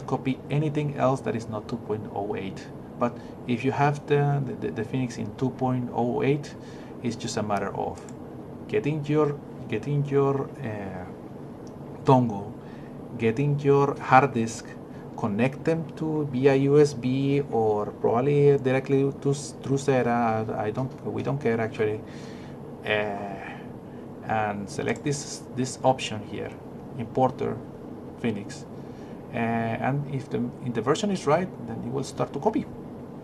copy anything else that is not 2.08. But if you have the Phoenix in 2.08, it's just a matter of getting your dongle, getting your hard disk, connect them to via USB or probably directly through SATA. We don't care actually, and select this option here, importer Phoenix, and if the version is right, then it will start to copy,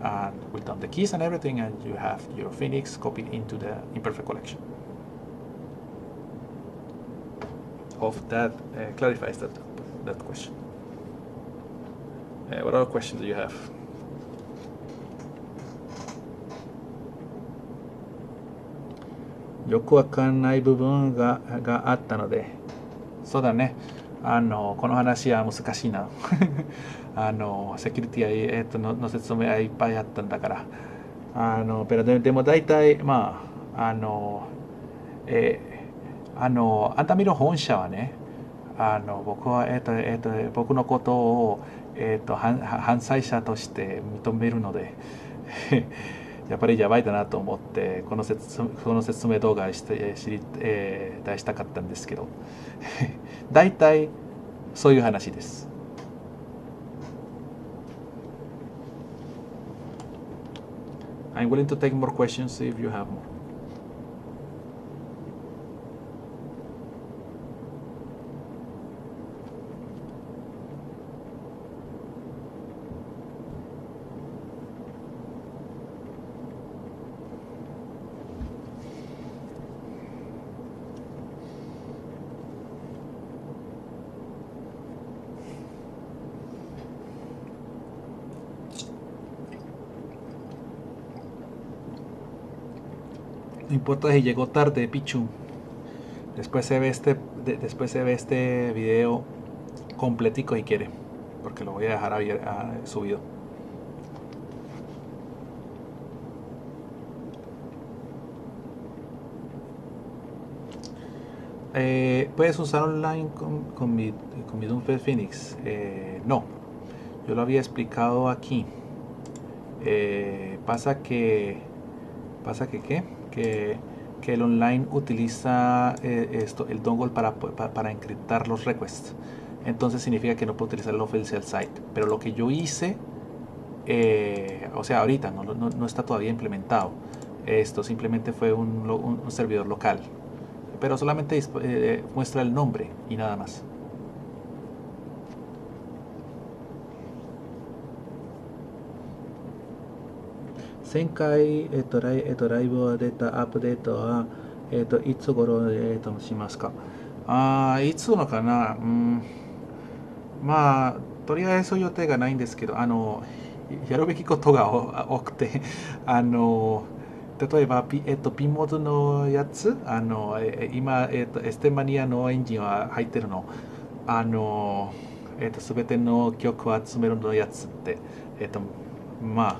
and we've done the keys and everything, and you have your Phoenix copied into the Imperfect collection. Hope that clarifies that question. What other questions do you have? Yoku wakanai bu분があったので、そうだね。この話は難しいな。セキュリティの説明はいっぱいあったんだから。でも大体まあアンタミの本社はね、僕は僕のことを犯罪者として認めるのでやっぱりやばいだなと思ってこの説明動画出したかったんですけど大体そういう話です。I'm willing to take more questions if you have more. No importa si llegó tarde, Pichu. Después se ve este video completico si quiere, porque lo voy a dejar subido. ¿Puedes usar online con mi Imperfect Phoenix? No. yo lo había explicado aquí. Pasa que ¿qué? Que el online utiliza el dongle para encriptar los requests. Entonces significa que no puedo utilizar el official site. Pero lo que yo hice, o sea, ahorita no está todavía implementado. Esto simplemente fue un servidor local. Pero solamente muestra el nombre y nada más. 1000回、ライブが出たアップデートは、いつ頃、しますか？いつのかな、まあ、とりあえず予定がないんですけど、やるべきことが多くて、例えば、ピンモードのやつ、今、エステマニアのエンジンは入ってるの、すべての曲を集めるのやつって、まあ、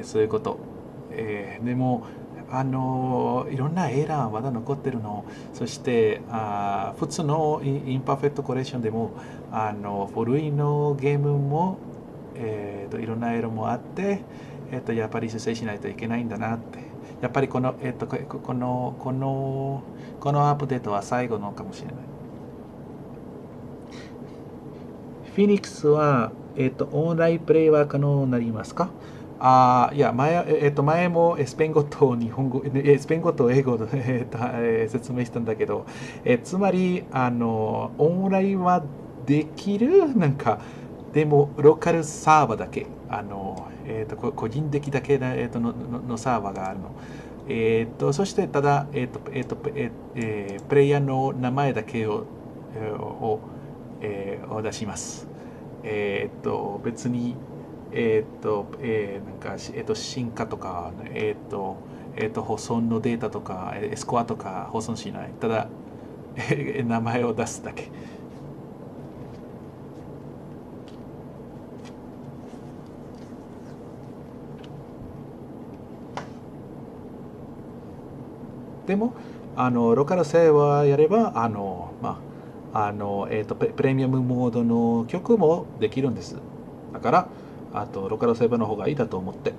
そういうこと。でも、いろんなエラーまだ残ってるの。そして普通のインパーフェクトコレクションでも古いのゲームも、いろんなエラーもあって、やっぱり修正しないといけないんだなって。やっぱりこのアップデートは最後のかもしれない。フィニックスは、オンラインプレイは可能になりますか？いや、前もスペイン語と日本語、スペイン語と英語で、説明したんだけど、つまり、オンラインはできるなんか、でも、ローカルサーバーだけ、個人的だけのサーバーがあるの。そして、ただ、プレイヤーの名前だけを出します。別に、なんか、進化とか、保存のデータとか、スコアとか保存しない。ただ、名前を出すだけ。でも、ローカルセーバーやれば、プレミアムモードの曲もできるんです。だから、ローカルセーバーの方がいいだと思って。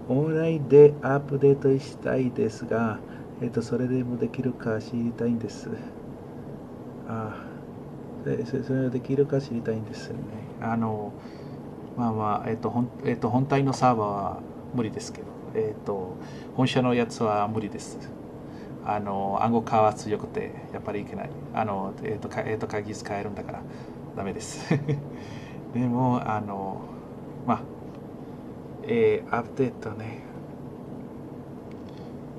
オンラインでアップデートしたいですが、それでもできるか知りたいんです。それできるか知りたいんですね。本体のサーバーは無理ですけど、本社のやつは無理です。暗号化は強くて、やっぱりいけない。鍵使えるんだから、ダメです。でも、アップデートね、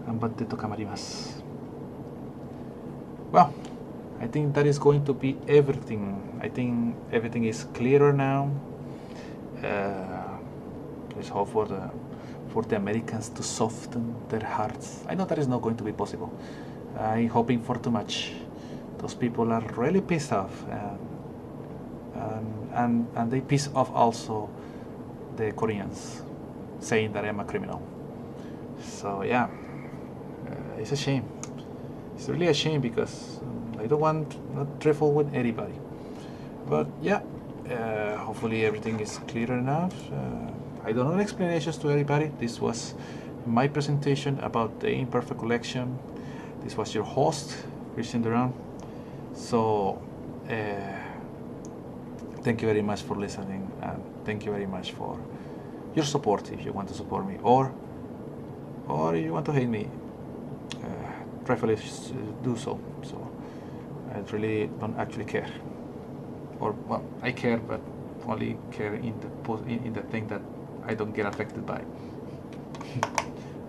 頑張ってと頑張ります。Well, I think that is going to be everything. I think everything is clearer now. Let's hope for the Americans to soften their hearts. I know that is not going to be possible. I'm hoping for too much. Those people are really pissed off, and they piss off also the Koreans, saying that I'm a criminal. So yeah, it's a shame. It's really a shame because I don't want not trifle with anybody. But yeah, hopefully everything is clear enough. I don't know explanations to everybody. This was my presentation about the Imperfect collection. This was your host, Christian Duran. So thank you very much for listening, and thank you very much for your support. If you want to support me, or if you want to hate me, preferably do so. So I really don't actually care. Or, well, I care, but only care in the thing that I don't get affected by.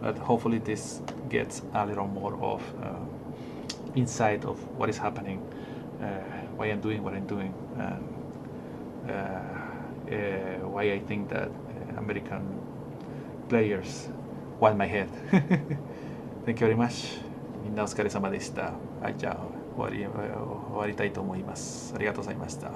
But hopefully this gets a little more of insight of what is happening, why I'm doing what I'm doing, and why I think that American players want my head. Thank you very much. みんなお疲れ様でした。はい、じゃあ終わりたいと思います。ありがとうございました。